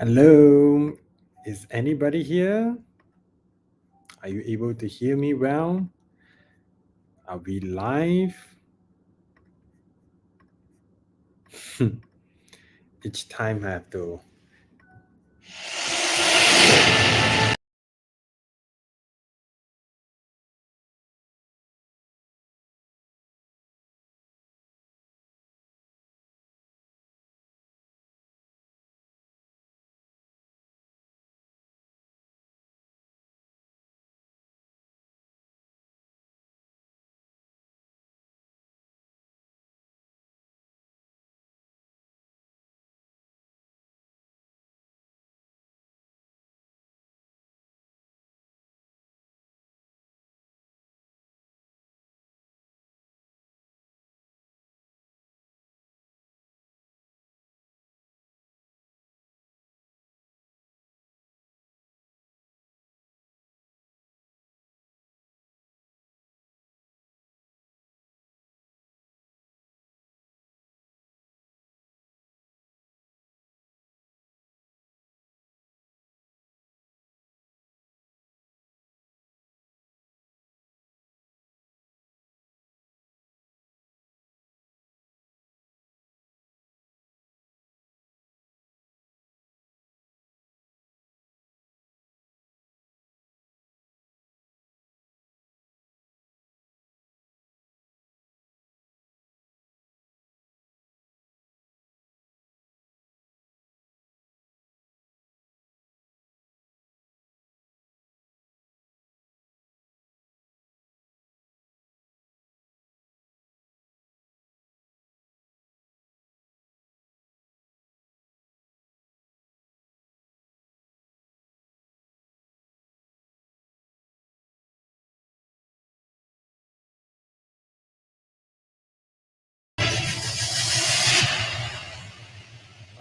Hello, is anybody here? Are you able to hear me well? Are we live? Each time I have to.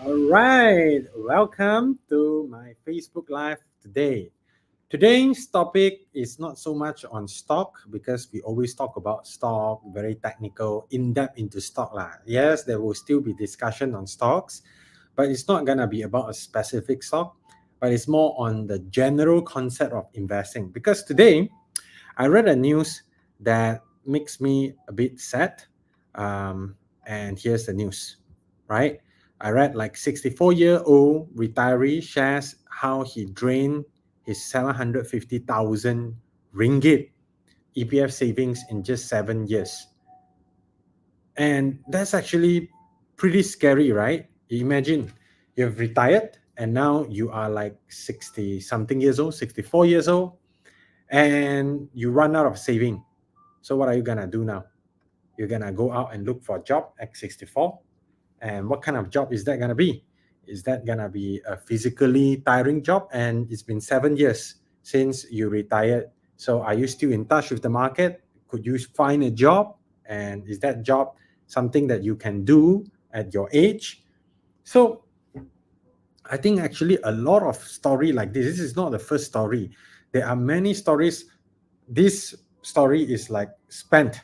All right, welcome to my Facebook Live today. Today's topic is not so much on stock because we always talk about stock, very technical, in-depth into stock lah. Yes, there will still be discussion on stocks, but it's not gonna be about a specific stock, but it's more on the general concept of investing. Because today, I read a news that makes me a bit sad. And here's the news, right? I read like 64-year-old retiree shares how he drained his 750,000 ringgit EPF savings in just 7 years. And that's actually pretty scary, right? Imagine you've retired and now you are like 60 something years old, 64 years old, and you run out of saving. So what are you gonna do now? You're gonna go out and look for a job at 64. And what kind of job is that gonna be? Is that gonna be a physically tiring job? And it's been 7 years since you retired. So are you still in touch with the market? Could you find a job? And is that job something that you can do at your age? So I think actually a lot of story like this. This is not the first story. There are many stories. This story is like spent.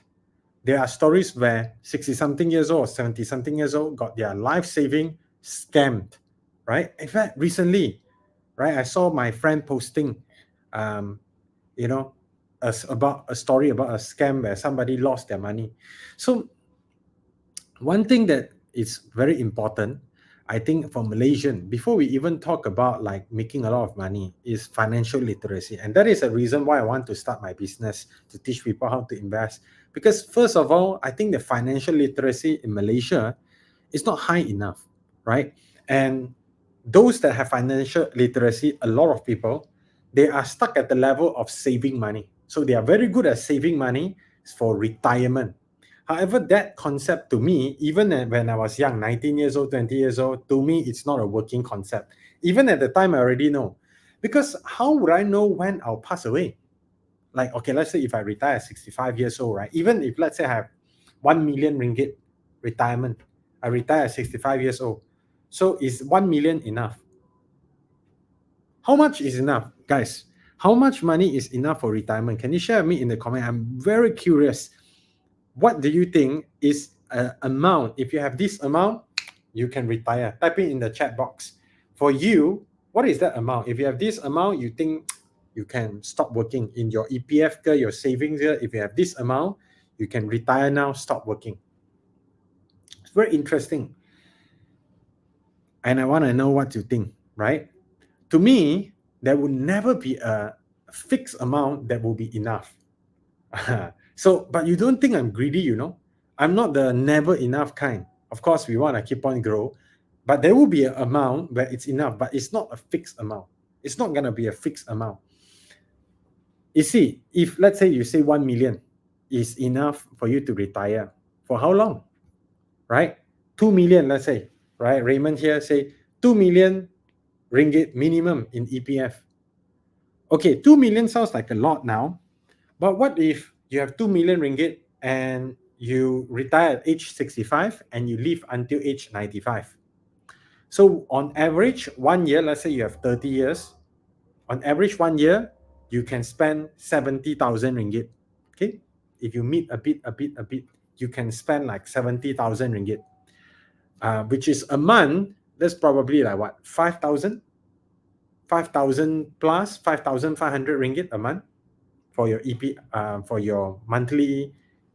There are stories where 60 something years old or 70 something years old got their life saving scammed, right? In fact, recently, right, I saw my friend posting, um, you know, about a story about a scam where somebody lost their money. So one thing that is very important, I think, for Malaysian, before we even talk about like making a lot of money, is financial literacy. And that is a reason why I want to start my business, to teach people how to invest. Because first of all, I think the financial literacy in Malaysia is not high enough, right? And those that have financial literacy, a lot of people, they are stuck at the level of saving money. So they are very good at saving money for retirement. However, that concept to me, even when I was young, 19 years old, 20 years old, to me, it's not a working concept. Even at the time, I already know. Because how would I know when I'll pass away? Like, okay, let's say if I retire at 65 years old, right? Even if, let's say, I have 1 million ringgit retirement, I retire at 65 years old. So is 1 million enough? How much is enough, guys? How much money is enough for retirement? Can you share with me in the comment? I'm very curious. What do you think is an amount? If you have this amount, you can retire. Type it in the chat box. for you, what is that amount? If you have this amount, you think you can stop working in your EPF, your savings. If you have this amount, you can retire now, stop working. It's very interesting. And I want to know what you think, right? To me, there will never be a fixed amount that will be enough. So, but you don't think I'm greedy, I'm not the never enough kind. Of course, we want to keep on grow, but there will be an amount where it's enough, but it's not a fixed amount. It's not going to be a fixed amount. You see, if let's say you say 1 million is enough for you to retire, for how long? Right? 2 million, let's say, right? Raymond here say 2 million ringgit minimum in EPF. Okay, 2 million sounds like a lot now, but what if you have 2 million ringgit and you retire at age 65 and you live until age 95? So on average, 1 year, let's say you have 30 years, on average 1 year, you can spend 70,000 ringgit. Okay, if you meet a bit, you can spend like 70,000 ringgit, which is a month. That's probably like what, 5,000 plus 5,500 ringgit a month for your for your monthly,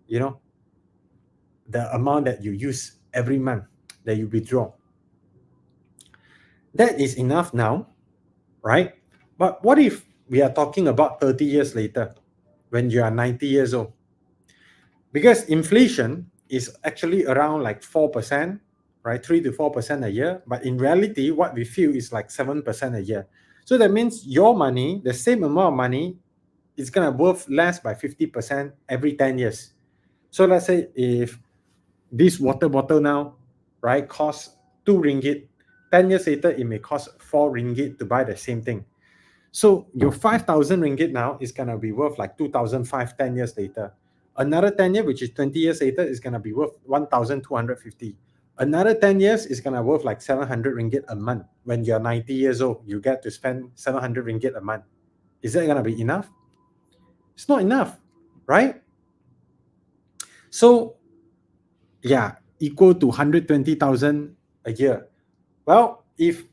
the amount that you use every month that you withdraw. That is enough now, right? But what if we are talking about 30 years later, when you are 90 years old? Because inflation is actually around like 4%, right? 3 to 4% a year. But in reality, what we feel is like 7% a year. So that means your money, the same amount of money, is going to worth less by 50% every 10 years. So let's say if this water bottle now, right, costs 2 ringgit, 10 years later, it may cost 4 ringgit to buy the same thing. So your 5,000 ringgit now is going to be worth like 2,500 10 years later. Another 10 years, which is 20 years later, is going to be worth 1,250. Another 10 years is going to worth like 700 ringgit a month. When you're 90 years old, you get to spend 700 ringgit a month. Is that going to be enough? It's not enough, right? So, yeah, equal to 120,000 a year. Well, if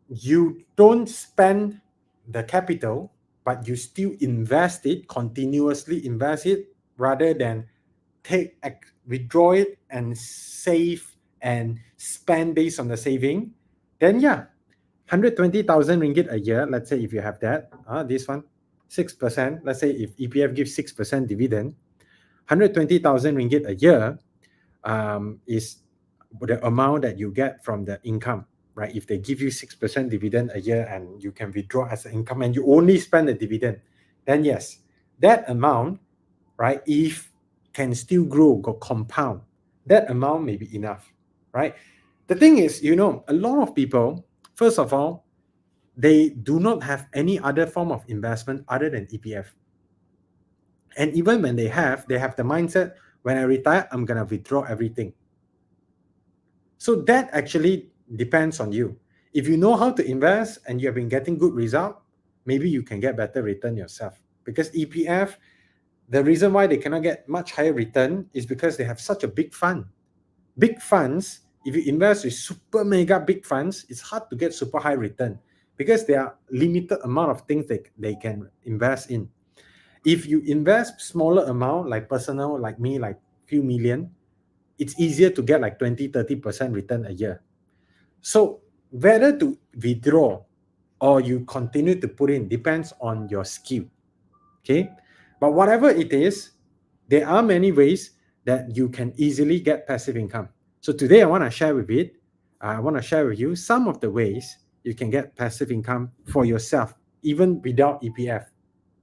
you don't spend the capital, but you still invest it, continuously invest it, rather than withdraw it and save and spend based on the saving, then yeah, 120,000 ringgit a year, let's say if you have that, this one, 6%, let's say if EPF gives 6% dividend, 120,000 ringgit a year is the amount that you get from the income, right? If they give you 6% dividend a year and you can withdraw as an income and you only spend the dividend, then yes, that amount, right, if can still grow, go compound, that amount may be enough, right? The thing is, a lot of people, first of all, they do not have any other form of investment other than EPF. And even when they have the mindset, when I retire, I'm going to withdraw everything. So that actually depends on you. If you know how to invest and you have been getting good result, maybe you can get better return yourself. Because EPF, the reason why they cannot get much higher return is because they have such a big fund. Big funds, if you invest with super mega big funds, it's hard to get super high return because there are limited amount of things they can invest in. If you invest smaller amount, like personal, like me, like few million, it's easier to get like 20-30% return a year. So whether to withdraw or you continue to put in depends on your skill. Okay, but whatever it is, there are many ways that you can easily get passive income. So today I want to share with you some of the ways you can get passive income for yourself, even without EPF.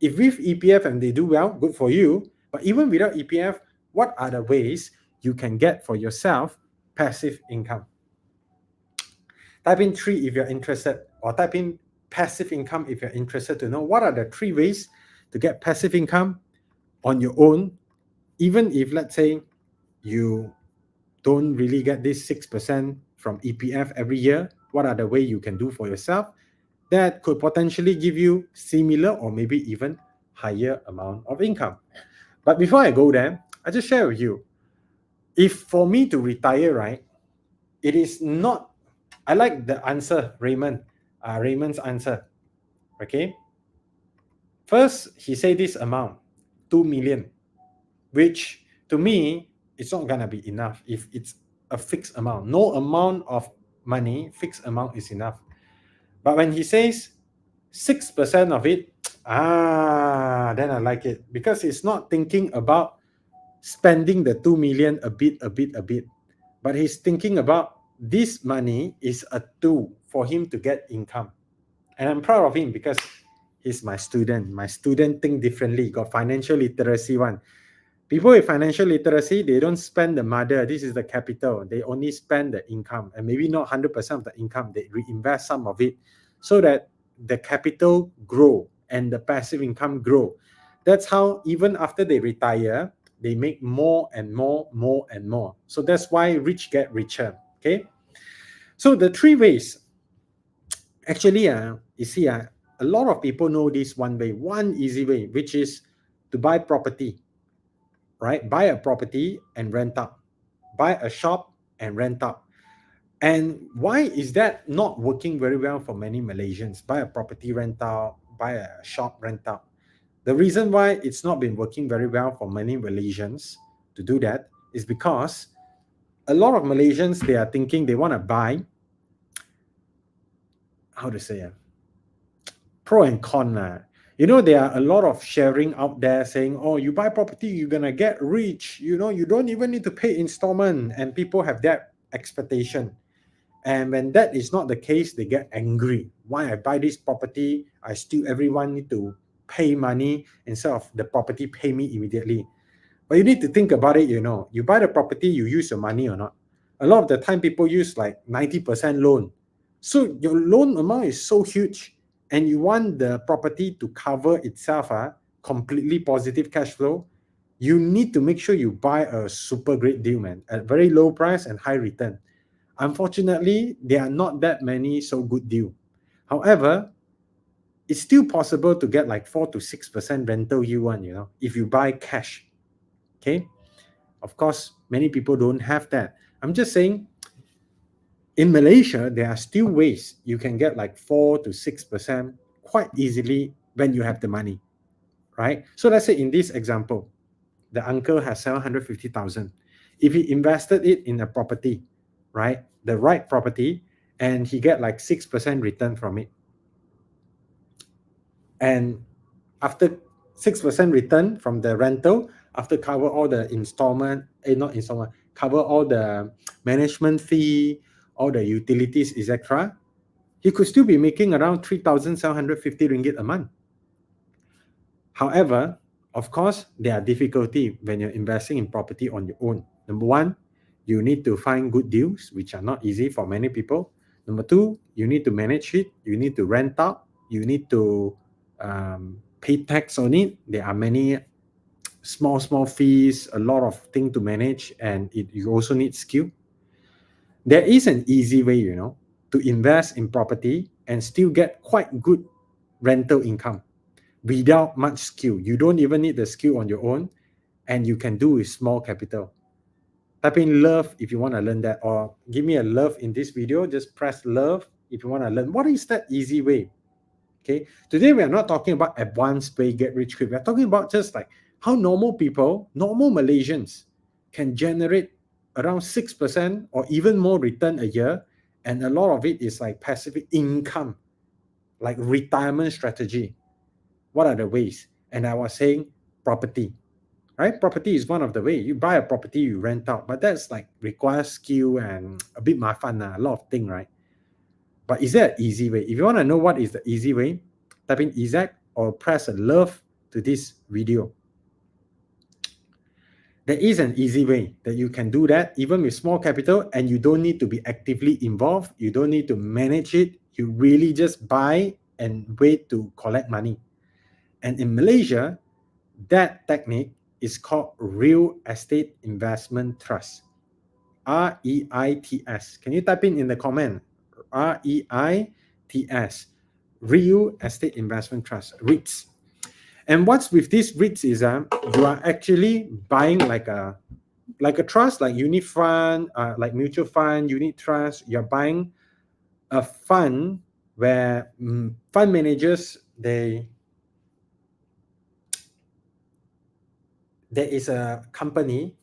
If with EPF and they do well, good for you. But even without EPF, what are the ways you can get for yourself passive income? Type in 3 if you're interested, or type in passive income if you're interested to know what are the 3 ways to get passive income on your own, even if, let's say, you don't really get this 6% from EPF every year. What are the ways you can do for yourself that could potentially give you similar or maybe even higher amount of income? But before I go there, I just share with you, if for me to retire, right, it is not, I like the answer, Raymond. Raymond's answer. Okay. First, he said this amount, 2 million, which to me, it's not gonna be enough if it's a fixed amount. No amount of money, fixed amount is enough. But when he says 6% of it, then I like it because it's not thinking about spending the 2 million a bit, but he's thinking about this money is a tool for him to get income. And I'm proud of him because he's my student. My student think differently, got financial literacy one. People with financial literacy, they don't spend the mother. This is the capital. They only spend the income, and maybe not 100% of the income. They reinvest some of it so that the capital grow and the passive income grow. That's how even after they retire, they make more and more and more. So that's why rich get richer. Okay. So the three ways, actually, you see, a lot of people know this one way, one easy way, which is to buy property, right? Buy a property and rent out, buy a shop and rent out. And why is that not working very well for many Malaysians? Buy a property, rent out, buy a shop, rent out. The reason why it's not been working very well for many Malaysians to do that is because a lot of Malaysians, they are thinking they want to buy, how to say, pro and con. You know, there are a lot of sharing out there saying, oh, you buy property, you're going to get rich. You know, you don't even need to pay installment. And people have that expectation. And when that is not the case, they get angry. Why I buy this property, I still, everyone need to pay money instead of the property pay me immediately. But you need to think about it, you know. You buy the property, you use your money or not. A lot of the time, people use like 90% loan. So your loan amount is so huge, and you want the property to cover itself, completely positive cash flow. You need to make sure you buy a super great deal, man, at very low price and high return. Unfortunately, there are not that many so good deal. However, it's still possible to get like 4 to 6% rental yield one, you know, if you buy cash. Okay. Of course, many people don't have that. I'm just saying, in Malaysia, there are still ways you can get like 4 to 6% quite easily when you have the money, right? So let's say in this example, the uncle has 750,000. If he invested it in a property, right, the right property, and he get like 6% return from it, and after 6% return from the rental, after cover all the installment, not installment, cover all the management fee, all the utilities, etc., he could still be making around 3,750 ringgit a month. However, of course, there are difficulty when you're investing in property on your own. Number one, you need to find good deals, which are not easy for many people. Number two, you need to manage it. You need to rent out. You need to pay tax on it. There are many small fees, a lot of things to manage, and you also need skill. There is an easy way, you know, to invest in property and still get quite good rental income without much skill. You don't even need the skill on your own, and you can do with small capital. Type in love if you want to learn that, or give me a love in this video. Just press love if you want to learn what is that easy way. Okay, today we are not talking about advanced way, get rich quick. We're talking about just like how normal people, normal Malaysians, can generate around 6% or even more return a year, and a lot of it is like passive income, like retirement strategy. What are the ways? And I was saying property, right? Property is one of the ways. You buy a property, you rent out, but that's like requires skill and a bit mafan, a lot of things, right? But is there an easy way? If you want to know what is the easy way, type in Isaac or press a love to this video. There is an easy way that you can do that even with small capital, and you don't need to be actively involved. You don't need to manage it. You really just buy and wait to collect money. And in Malaysia, that technique is called real estate investment trust. REITS. Can you type in the comment? REITS. Real Estate Investment Trust, REITs. And what's with these REITs is you are actually buying like a trust, like unit fund, like mutual fund, unit trust. You're buying a fund where fund managers, there is a company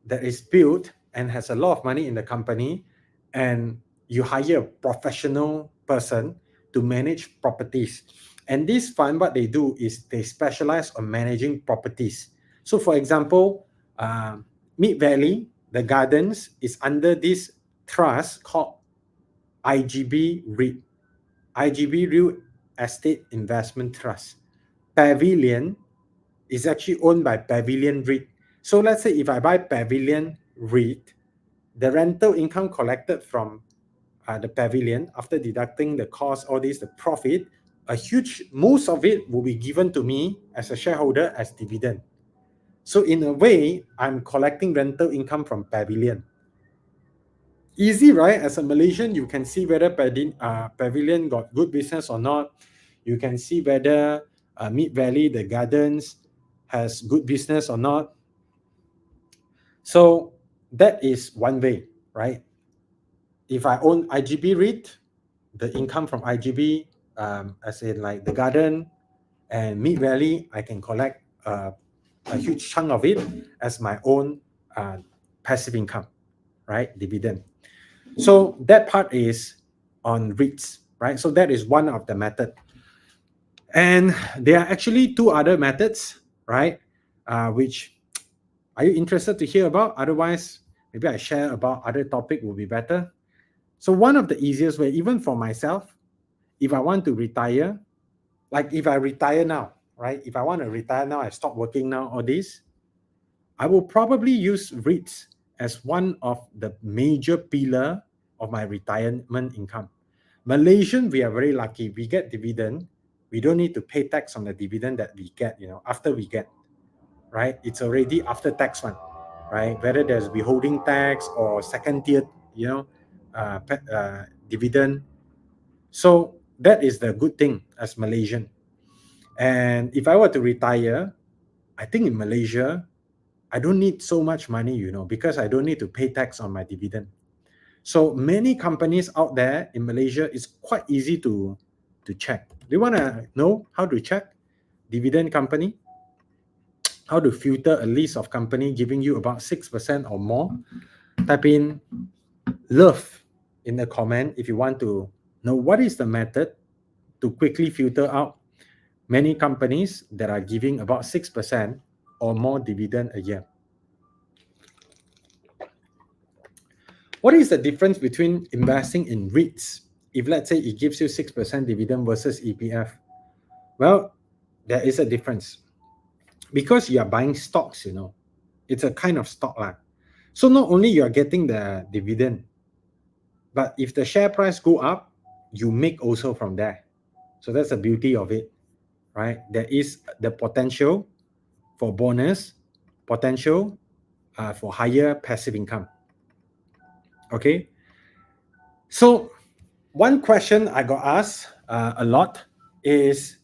that is built and has a lot of money in the company, and you hire a professional person to manage properties. And this fund, what they do is they specialize on managing properties. So for example, Mid Valley, the gardens is under this trust called IGB REIT, IGB Real Estate Investment Trust. Pavilion is actually owned by Pavilion REIT. So let's say if I buy Pavilion REIT, the rental income collected from the pavilion, after deducting the cost, all this, the profit, most of it will be given to me as a shareholder as dividend. So in a way, I'm collecting rental income from pavilion. Easy, right? As a Malaysian, you can see whether pavilion got good business or not. You can see whether Mid Valley, the gardens, has good business or not. So that is one way, right? If I own IGB REIT, the income from IGB, as in like the garden and Mid Valley, I can collect a huge chunk of it as my own passive income, right? Dividend. So that part is on REITs, right? So that is one of the method. And there are actually two other methods, right? Which are you interested to hear about? Otherwise, maybe I share about other topic will be better. So one of the easiest way, even for myself, if I want to retire, like if I retire now, right? If I want to retire now, I stop working now, all this, I will probably use REITs as one of the major pillar of my retirement income. Malaysian, we are very lucky. We get dividend. We don't need to pay tax on the dividend that we get, after we get, right? It's already after tax one, right? Whether there's withholding tax or second tier, dividend. So that is the good thing as Malaysian. And if I were to retire, I think in Malaysia, I don't need so much money, because I don't need to pay tax on my dividend. So many companies out there in Malaysia, it's quite easy to check. Do you want to know how to check dividend company? How to filter a list of company giving you about 6% or more? Type in love in the comment if you want to know what is the method to quickly filter out many companies that are giving about 6% or more dividend a year. What is the difference between investing in REITs, if let's say it gives you 6% dividend versus EPF? Well, there is a difference. Because you are buying stocks, it's a kind of stock. So not only you are getting the dividend, but if the share price go up, you make also from there. So that's the beauty of it, right? There is the potential for bonus, potential for higher passive income. Okay. So one question I got asked a lot is,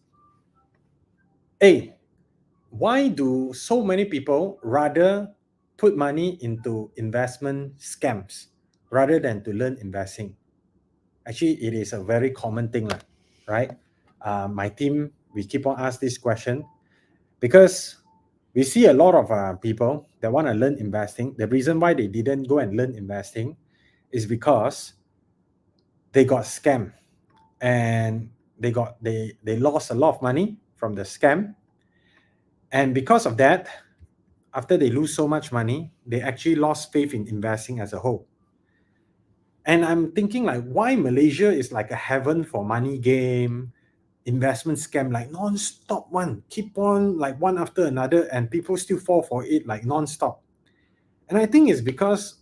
why do so many people rather put money into investment scams rather than to learn investing? Actually, it is a very common thing, right? My team, we keep on ask this question because we see a lot of people that want to learn investing. The reason why they didn't go and learn investing is because they got scammed and they lost a lot of money from the scam. And because of that, after they lose so much money, they actually lost faith in investing as a whole. And I'm thinking why Malaysia is like a heaven for money game, investment scam, like non-stop one, keep on like one after another, and people still fall for it like non-stop. And I think it's because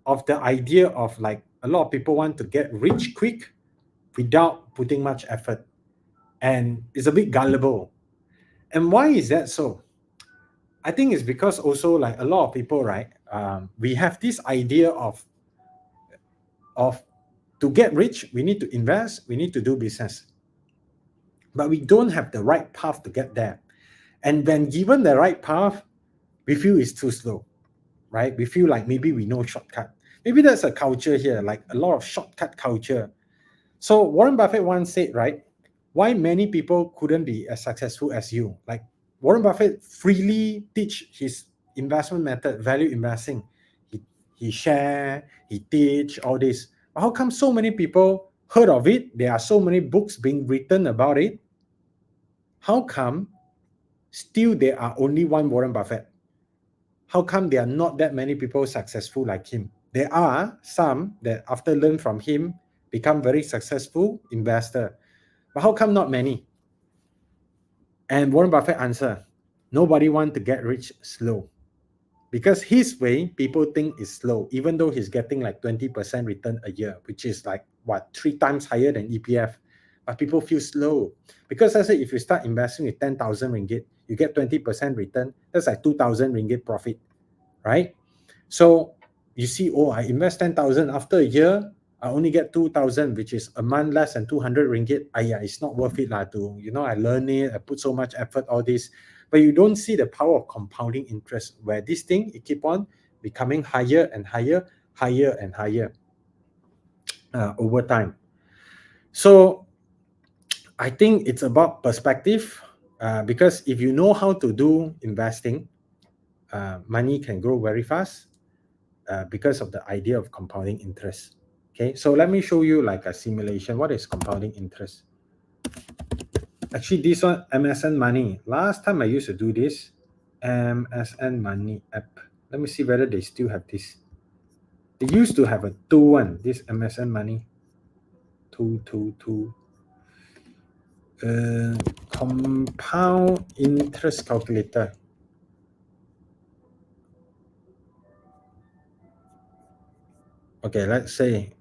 of the idea of a lot of people want to get rich quick without putting much effort. And it's a bit gullible. And why is that so? I think it's because also a lot of people, right? We have this idea of to get rich, we need to invest, we need to do business. But we don't have the right path to get there. And when given the right path, we feel it's too slow, right? We feel like maybe we know shortcut. Maybe that's a culture here, like a lot of shortcut culture. So Warren Buffett once said, right, why many people couldn't be as successful as you? Like Warren Buffett freely teach his investment method, value investing. He, he share, he teach all this. But how come so many people heard of it? There are so many books being written about it. How come still there are only one Warren Buffett? How come there are not that many people successful like him? There are some that after learn from him become very successful investor. But how come not many? And Warren Buffett answer, nobody want to get rich slow. Because his way, people think is slow, even though he's getting like 20% return a year, which is like what, 3 times higher than EPF. But people feel slow. Because I say if you start investing with 10,000 ringgit, you get 20% return, that's like 2,000 ringgit profit, right? So you see, oh, I invest 10,000, after a year, I only get 2,000, which is a month less than 200 ringgit. Yeah, it's not worth it lah. I learn it, I put so much effort, all this. But you don't see the power of compounding interest, where this thing, it keep on becoming higher and higher, higher and higher over time. So I think it's about perspective, because if you know how to do investing, money can grow very fast because of the idea of compounding interest. Okay, so let me show you like a simulation. What is compounding interest? Actually, this one, MSN Money. Last time I used to do this, MSN Money app. Let me see whether they still have this. They used to have a 2-1, this MSN Money. 2. Compound interest calculator. Okay, let's say.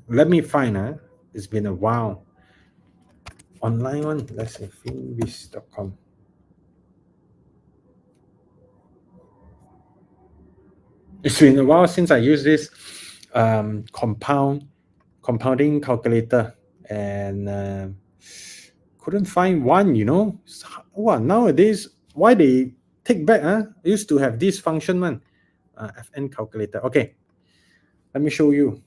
Let me find. It's been a while. Online one, let's say finviz.com. It's been a while since I used this compounding calculator, and couldn't find one. Wow, nowadays, why they take back? I used to have this function, man. FN calculator. Okay, let me show you.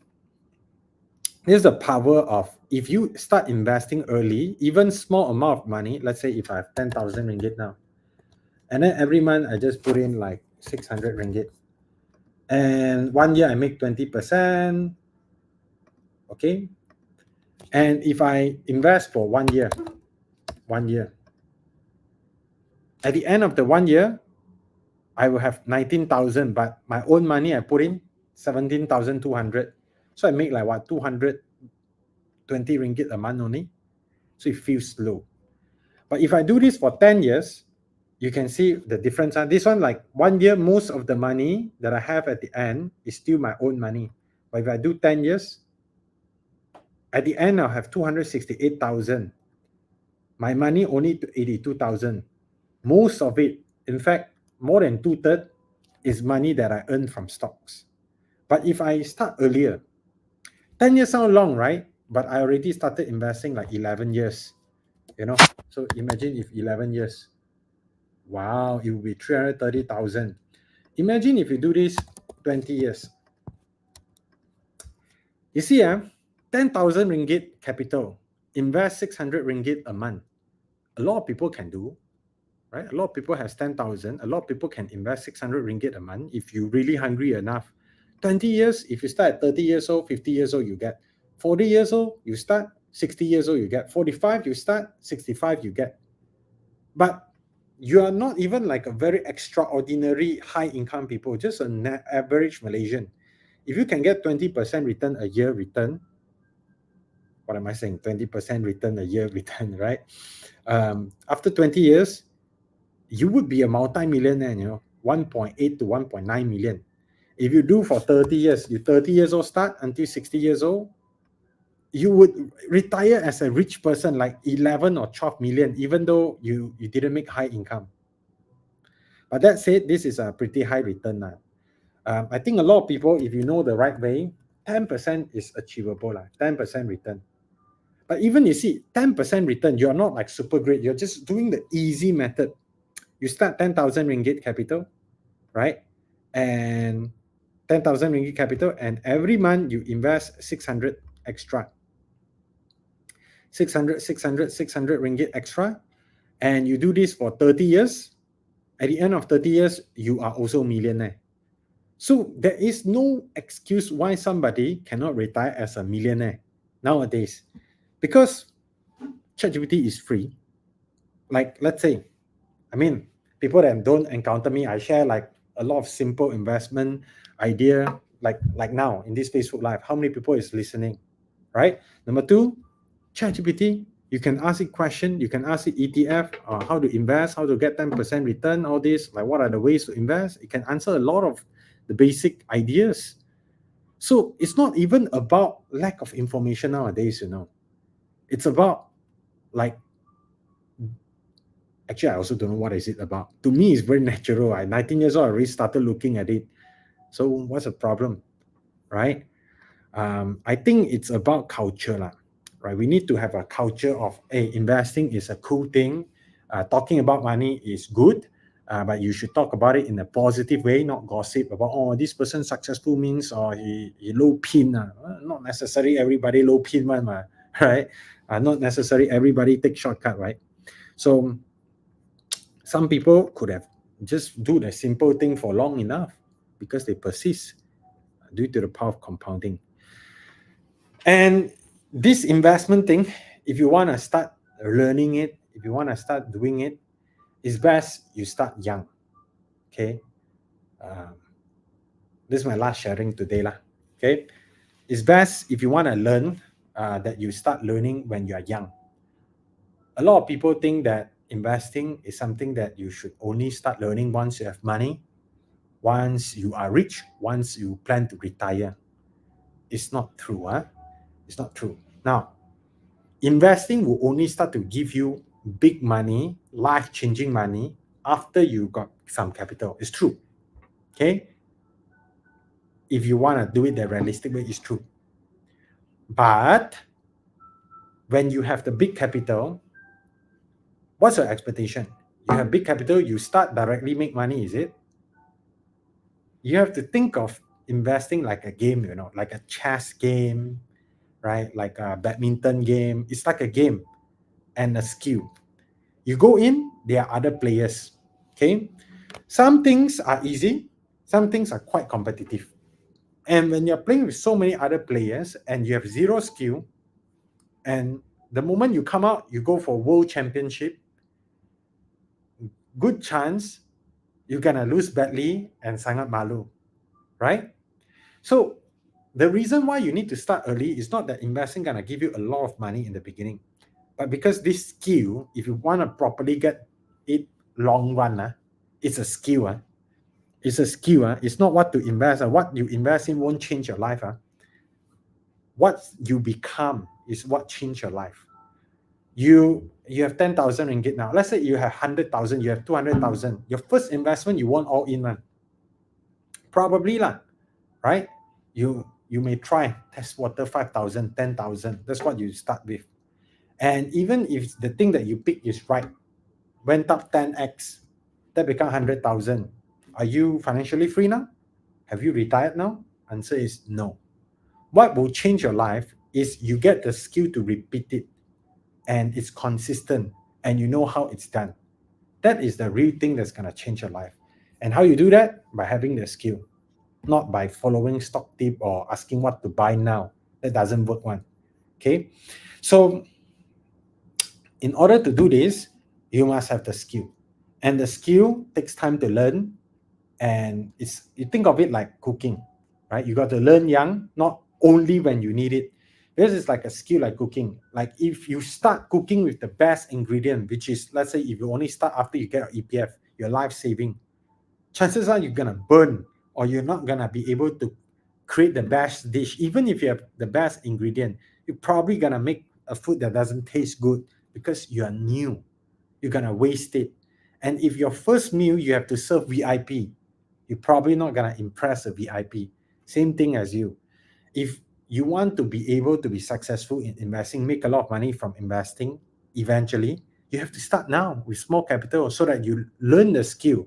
Here's the power of, if you start investing early, even small amount of money. Let's say if I have 10,000 ringgit now, and then every month I just put in like 600 ringgit. And 1 year I make 20%. Okay. And if I invest for 1 year, at the end of the 1 year, I will have 19,000, but my own money I put in 17,200. So I make like what, 220 ringgit a month only. So it feels low. But if I do this for 10 years, you can see the difference. This one, like 1 year, most of the money that I have at the end is still my own money. But if I do 10 years, at the end I'll have 268,000. My money only to 82,000. Most of it, in fact, more than 2/3 is money that I earned from stocks. But if I start earlier, 10 years sound long, right? But I already started investing like 11 years. So imagine if 11 years. Wow, it will be 330,000. Imagine if you do this 20 years. You see, 10,000 ringgit capital, invest 600 ringgit a month. A lot of people can do, right? A lot of people has 10,000. A lot of people can invest 600 ringgit a month if you're really hungry enough. 20 years, if you start at 30 years old, 50 years old, you get. 40 years old, you start. 60 years old, you get. 45, you start. 65, you get. But you are not even like a very extraordinary high income people, just an average Malaysian. If you can get 20% return a year return, what am I saying? 20% return a year return, right? After 20 years, you would be a multi-millionaire, 1.8 to 1.9 million. If you do for 30 years, you 30 years old start until 60 years old, you would retire as a rich person, like 11 or 12 million, even though you didn't make high income. But that said, this is a pretty high return. I think a lot of people, if you know the right way, 10% is achievable, 10% return. But even you see, 10% return, you're not like super great. You're just doing the easy method. You start 10,000 ringgit capital, right? And 10,000 ringgit capital, and every month you invest 600 extra. 600 ringgit extra, and you do this for 30 years. At the end of 30 years, you are also a millionaire. So there is no excuse why somebody cannot retire as a millionaire nowadays, because ChatGPT is free. Like, let's say, I mean, people that don't encounter me, I share like a lot of simple investment idea, like now in this Facebook Live. How many people is listening, right? Number two, ChatGPT, you can ask it question, you can ask it ETF, how to invest, how to get 10% return, all this, like what are the ways to invest. It can answer a lot of the basic ideas. So it's not even about lack of information nowadays, It's about like, actually, I also don't know what is it about. To me, it's very natural. At 19 years old, I already started looking at it. So what's the problem, right? I think it's about culture, lah, right? We need to have a culture of, hey, investing is a cool thing. Talking about money is good, but you should talk about it in a positive way, not gossip about, oh, this person successful means, or he low pin. Not necessarily everybody low pin one, right? Not necessarily everybody take shortcut, right? So some people could have just do the simple thing for long enough because they persist due to the power of compounding. And this investment thing, if you want to start learning it, if you want to start doing it, it's best you start young. Okay. This is my last sharing today, lah. Okay. It's best if you want to learn that you start learning when you are young. A lot of people think that investing is something that you should only start learning once you have money, once you are rich, once you plan to retire. It's not true. It's not true. Now, investing will only start to give you big money, life-changing money, after you got some capital. It's true. Okay? If you want to do it the realistic way, it's true. But when you have the big capital, what's your expectation? You have big capital, you start directly make money, is it? You have to think of investing like a game, like a chess game, right? Like a badminton game. It's like a game and a skill. You go in, there are other players. Okay. Some things are easy, some things are quite competitive. And when you're playing with so many other players and you have zero skill, and the moment you come out, you go for world championship, good chance you're gonna lose badly and sangat malu, right? So the reason why you need to start early is not that investing gonna give you a lot of money in the beginning, but because this skill, if you want to properly get it long run, it's a skill. It's a skill. It's not what to invest. What you invest in won't change your life. What you become is what change your life. You have 10,000 ringgit now. Let's say you have 100,000, you have 200,000. Your first investment, you want all in one. Probably lah, right? You may try test water 5,000, 10,000. That's what you start with. And even if the thing that you pick is right, went up 10x, that become 100,000. Are you financially free now? Have you retired now? Answer is no. What will change your life is you get the skill to repeat it, and it's consistent, and you know how it's done. That is the real thing that's going to change your life. And how you do that? By having the skill, not by following stock tip or asking what to buy now. That doesn't work one. Okay. So in order to do this, you must have the skill. And the skill takes time to learn. And you think of it like cooking, right? You got to learn young, not only when you need it. This is like a skill like cooking. Like if you start cooking with the best ingredient, which is, let's say, if you only start after you get your EPF, your life saving, chances are you're going to burn, or you're not going to be able to create the best dish. Even if you have the best ingredient, you're probably going to make a food that doesn't taste good because you are new. You're going to waste it. And if your first meal you have to serve VIP, you're probably not going to impress a VIP. Same thing as you. If you want to be able to be successful in investing, make a lot of money from investing eventually, you have to start now with small capital, so that you learn the skill.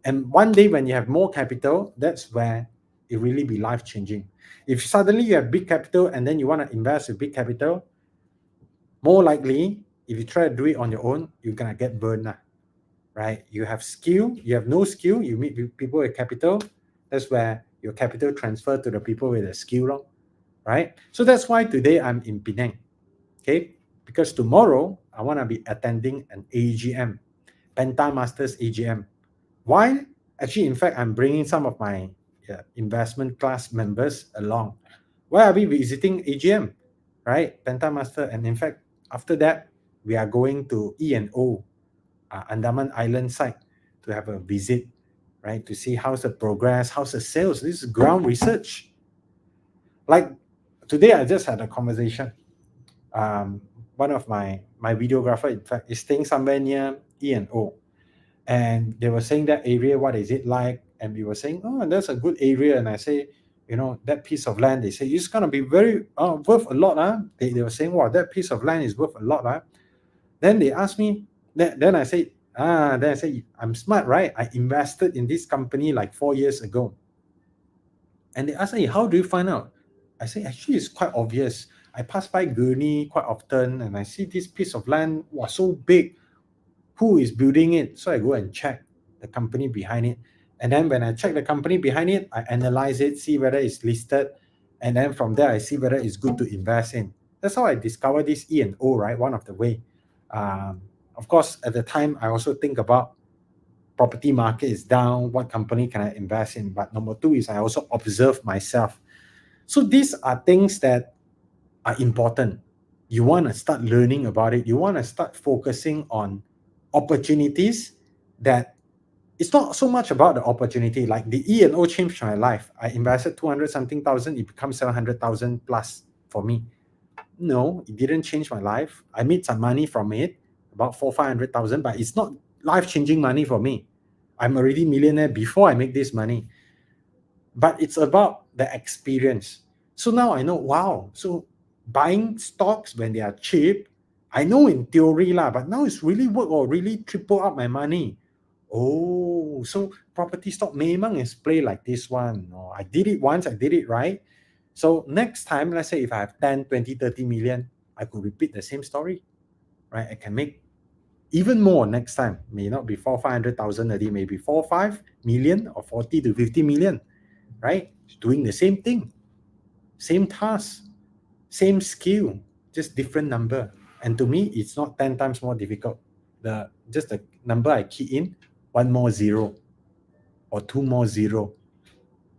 And one day when you have more capital, that's where you can start to invest. And if you want to be able to be successful in investing, make a lot of money from investing eventually, you have to start now with small capital so that you learn the skill. And one day when you have more capital, that's where you it really be life-changing. If suddenly you have big capital and then you want to invest with big capital, more likely, if you try to do it on your own, you're gonna get burned, right? You have skill, you have no skill, you meet people with capital. That's where your capital transfer to the people with the skill, right? So that's why today I'm in Penang, okay? Because tomorrow I want to be attending an AGM, Penta Masters AGM. Why? Actually, in fact, I'm bringing some of my investment class members along. Why are we visiting AGM, right? Penta Master, and in fact, after that, we are going to E&O, Andaman Island site, to have a visit, right? To see how's the progress, how's the sales. This is ground research. Like today, I just had a conversation. One of my videographer, in fact, is staying somewhere near E&O, and they were saying that area, what is it like? And we were saying, oh, that's a good area. And I say, that piece of land, they say it's gonna be very worth a lot. They were saying, wow, that piece of land is worth a lot. Then they asked me, then I say, I'm smart, right? I invested in this company like 4 years ago. And they asked me, how do you find out? I say, actually, it's quite obvious. I pass by Gurney quite often and I see this piece of land was so big. Who is building it? So I go and check the company behind it. And then when I check the company behind it, I analyze it, see whether it's listed. And then from there, I see whether it's good to invest in. That's how I discovered this E&O, right? One of the way. Of course, at the time, I also think about property market is down. What company can I invest in? But number two is I also observe myself. So these are things that are important. You want to start learning about it. You want to start focusing on opportunities that it's not so much about the opportunity. Like the E&O changed my life. I invested 200 something thousand, it becomes 700,000 plus for me. No, it didn't change my life. I made some money from it, about 500,000, but it's not life-changing money for me. I'm already millionaire before I make this money. But it's about the experience. So now I know, wow, so buying stocks when they are cheap, I know in theory lah, but now it's really work or really triple up my money. Oh, so property stock memang is play like this one. Oh, I did it once, I did it right. So next time, let's say if I have 10, 20, 30 million, I could repeat the same story, right? I can make even more next time. May not be 500,000 a day, maybe 5 million or 40 to 50 million, right? Doing the same thing, same task, same skill, just different number. And to me, it's not 10 times more difficult. Just the number I key in, one more zero or two more zero.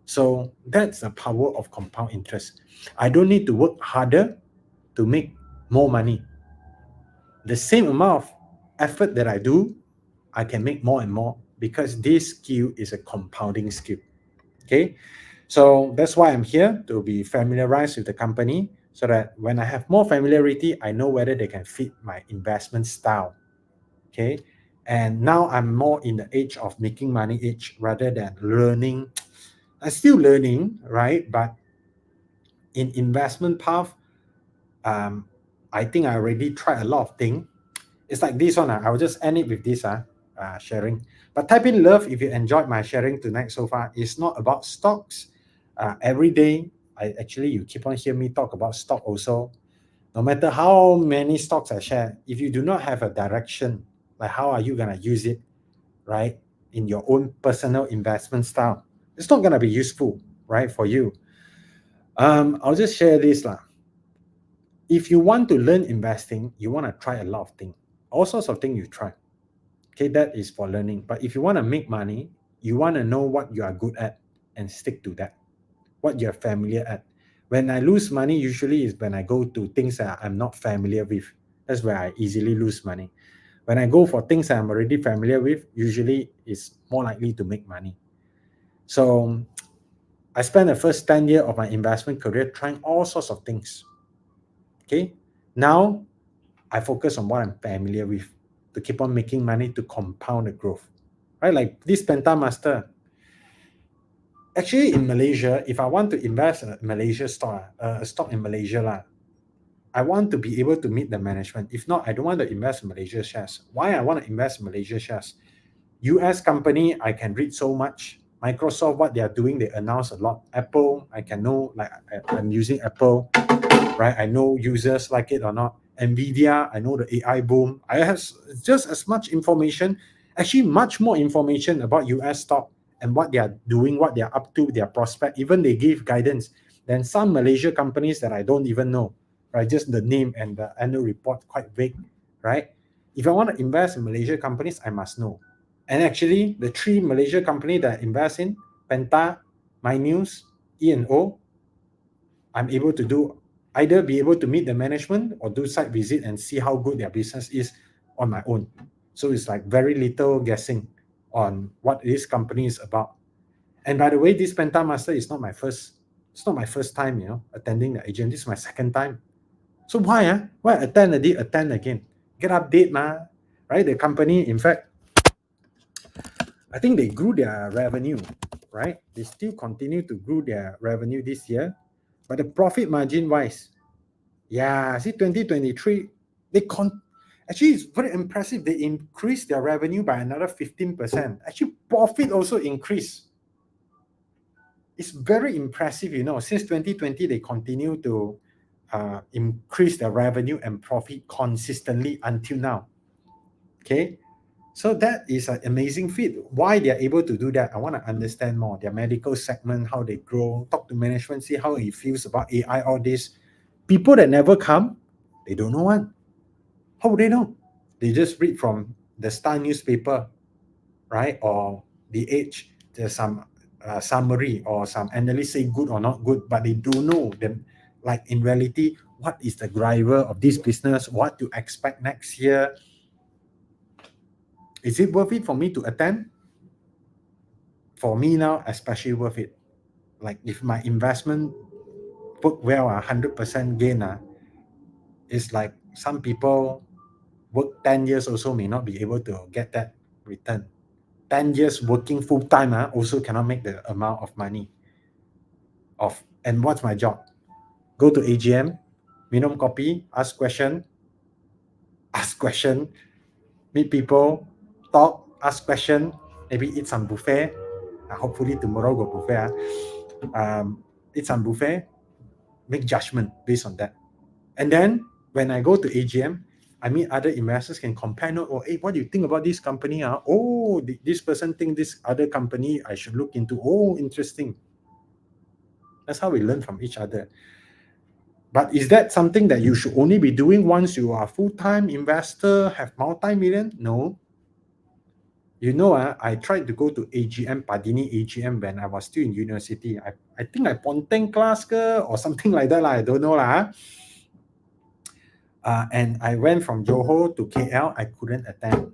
So that's the power of compound interest. I don't need to work harder to make more money. The same amount of effort that I do, I can make more and more because this skill is a compounding skill. Okay, so that's why I'm here, to be familiarized with the company, so that when I have more familiarity, I know whether they can fit my investment style. Okay, and now I'm more in the age of making money age rather than learning. I'm still learning, right? But in investment path, I think I already tried a lot of things. It's like this one. I'll just end it with this sharing. But type in love if you enjoyed my sharing tonight so far. It's not about stocks. Every day, you keep on hearing me talk about stock also. No matter how many stocks I share, if you do not have a direction, like how are you gonna use it, right, in your own personal investment style, it's not gonna be useful, right, for you. I'll just share this lah. If you want to learn investing, you want to try a lot of things, all sorts of things you try. Okay, that is for learning. But if you want to make money, you want to know what you are good at and stick to that, what you're familiar at. When I lose money, usually is when I go to things that I'm not familiar with. That's where I easily lose money. When I go for things that I'm already familiar with, usually it's more likely to make money. So I spent the first 10 years of my investment career trying all sorts of things. Okay, now I focus on what I'm familiar with to keep on making money to compound the growth, right? Like this Penta Master. Actually, in Malaysia, if I want to invest in a Malaysia stock, a stock in Malaysia, I want to be able to meet the management. If not, I don't want to invest in Malaysia shares. Why I want to invest in Malaysia shares? US company, I can read so much. Microsoft, what they are doing, they announce a lot. Apple, I can know, like I'm using Apple, right? I know users like it or not. Nvidia, I know the AI boom. I have just as much information, actually much more information about US stock and what they are doing, what they are up to, their prospect. Even they give guidance than some Malaysia companies that I don't even know, right? Just the name and the annual report quite vague, right? If I want to invest in Malaysia companies, I must know. And actually, the three Malaysia company that I invest in, Penta, My News, E&O, I'm able to do either be able to meet the management or do site visit and see how good their business is on my own. So it's like very little guessing on what this company is about. And by the way, this Penta Master is not my first. It's not my first time, attending the agent. This is my second time. So why? Why attend again? Get update, ma. Right? The company, in fact, I think they grew their revenue, right? They still continue to grow their revenue this year, but the profit margin wise, yeah, see 2023, actually it's very impressive. They increased their revenue by another 15%. Actually, profit also increased. It's very impressive, since 2020, they continue to increase their revenue and profit consistently until now. Okay. So that is an amazing feat. Why they are able to do that? I want to understand more. Their medical segment, how they grow, talk to management, see how it feels about AI, all this. People that never come, they don't know one. How would they know? They just read from the Star newspaper, right? Or the Age. There's some summary or some analysts say good or not good, but they don't know them. Like in reality, what is the driver of this business? What to expect next year? Is it worth it for me to attend? For me now, especially worth it. Like if my investment put well, 100% gain, it's like some people work 10 years also may not be able to get that return. 10 years working full time also cannot make the amount of money. And what's my job? Go to AGM, minum kopi, ask question, meet people, talk, ask question, maybe eat some buffet. Hopefully tomorrow go buffet. Eat some buffet, make judgment based on that. And then when I go to AGM, I mean other investors can compare note. Oh, hey, what do you think about this company? Oh, this person think this other company I should look into. Oh, interesting. That's how we learn from each other. But is that something that you should only be doing once you are full-time investor, have multi-million? No. I tried to go to AGM, Padini AGM when I was still in university. I think I Ponteng class or something like that. I don't know. And I went from Johor to KL. I couldn't attend.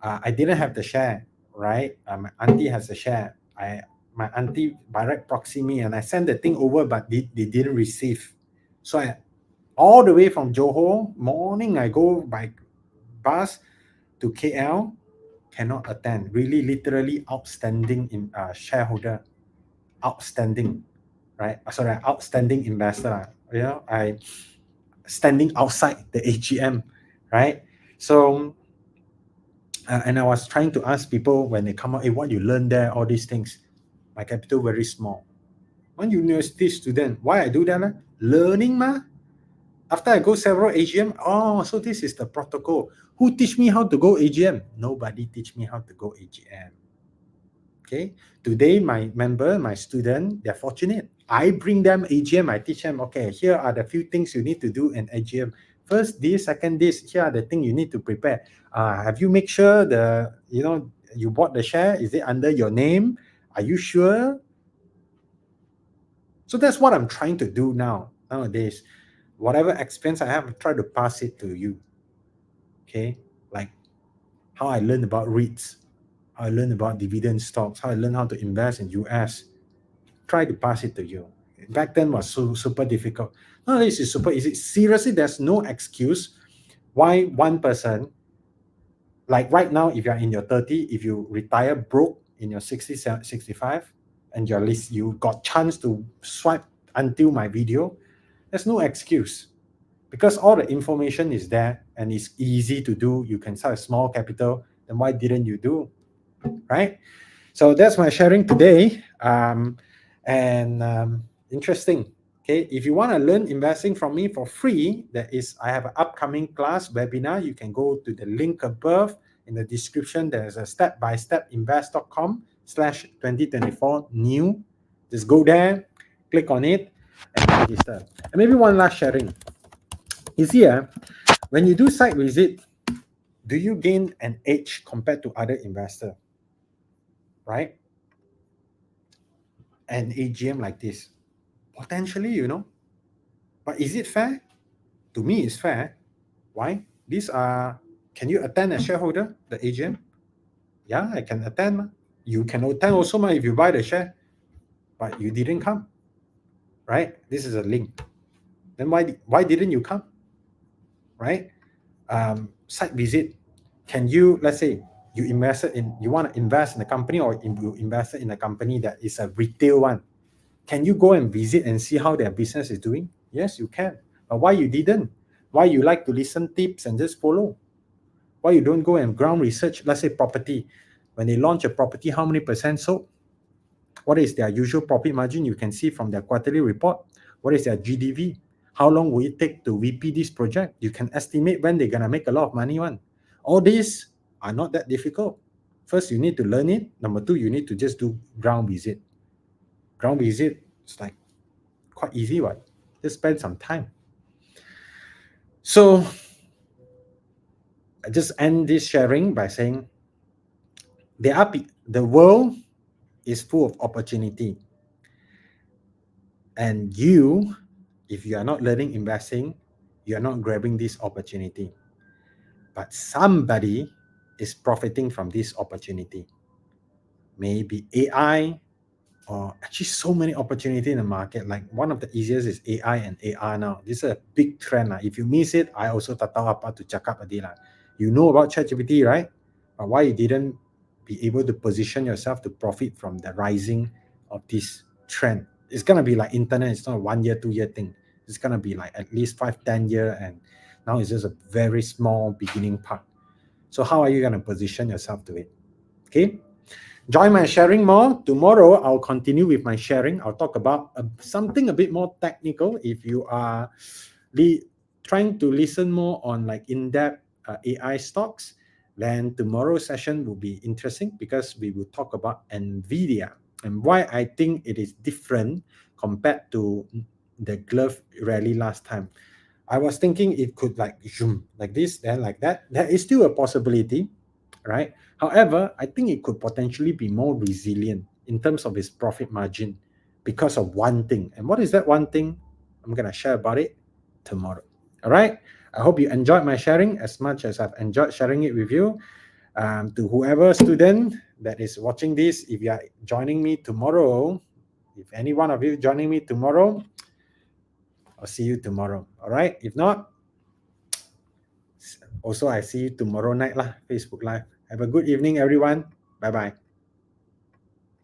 I didn't have the share, right? My auntie has the share. My auntie direct proxy me and I sent the thing over, but they didn't receive. So all the way from Johor, morning I go by bus to KL, cannot attend. Really, literally outstanding in shareholder, outstanding, right? Sorry, outstanding investor. I standing outside the AGM, right? So, and I was trying to ask people when they come out, hey, what you learn there, all these things. My capital very small. One university student, why I do that? Learning, ma. After I go several AGM, so this is the protocol. Who teach me how to go AGM? Nobody teach me how to go AGM. Okay. Today, my member, my student, they're fortunate. I bring them AGM. I teach them, okay, here are the few things you need to do in AGM. First this, second this, here are the things you need to prepare. Have you make sure you bought the share? Is it under your name? Are you sure? So that's what I'm trying to do nowadays. Whatever expense I have, I try to pass it to you. Okay. Like how I learned about REITs, how I learned about dividend stocks, how I learned how to invest in US. Try to pass it to you. Back then was super difficult. Nowadays is super easy. Seriously, there's no excuse why one person, like right now, if you're in your 30, if you retire broke in your 60, 65, and you got chance to swipe until my video, there's no excuse. Because all the information is there and it's easy to do. You can start a small capital, then why didn't you do? Right? So that's my sharing today. And interesting. Okay, if you want to learn investing from me for free, I have an upcoming class webinar. You can go to the link above in the description. There's a step-by-step-invest.com/2024 new. Just go there, click on it, and register. And maybe one last sharing. Is here when you do site visit, do you gain an edge compared to other investor? Right? An AGM like this, potentially, but is it fair? To me, it's fair. Why? These are, can you attend as shareholder, the AGM? Yeah, I can attend. You can attend also if you buy the share, but you didn't come, right? This is a link. Then why didn't you come, right? Site visit. Can you, let's say, you want to invest in a company, or you invested in a company that is a retail one. Can you go and visit and see how their business is doing? Yes, you can. But why you didn't? Why you like to listen tips and just follow? Why you don't go and ground research? Let's say property. When they launch a property, how many percent sold? What is their usual profit margin? You can see from their quarterly report. What is their GDV? How long will it take to VP this project? You can estimate when they're going to make a lot of money. All these are not that difficult. First, you need to learn it. Number two, you need to just do ground visit. Ground visit, it's like quite easy, right? Just spend some time. So I just end this sharing by saying the world is full of opportunity, and if you are not learning investing, you are not grabbing this opportunity. But somebody is profiting from this opportunity. Maybe AI, or actually so many opportunity in the market. Like one of the easiest is AI and AR now. This is a big trend. If you miss it, I also tak tahu apa to cakap tadi lah. You know about ChatGPT, right? But why you didn't be able to position yourself to profit from the rising of this trend? It's gonna be like internet. It's not a 1 year, 2 year thing. It's gonna be like at least 5-10 year, and now it's just a very small beginning part. So how are you gonna position yourself to it? Okay. Join my sharing more. Tomorrow, I'll continue with my sharing. I'll talk about something a bit more technical. If you are trying to listen more on like in-depth AI stocks, then tomorrow's session will be interesting, because we will talk about NVIDIA and why I think it is different compared to the glove rally last time. I was thinking it could like zoom like this, then like that. There is still a possibility, right? However, I think it could potentially be more resilient in terms of its profit margin because of one thing. And what is that one thing? I'm going to share about it tomorrow. All right. I hope you enjoyed my sharing as much as I've enjoyed sharing it with you. To whoever student that is watching this, if you are joining me tomorrow, if any one of you joining me tomorrow, I'll see you tomorrow. All right. If not, also I see you tomorrow night lah, Facebook Live. Have a good evening, everyone. Bye-bye.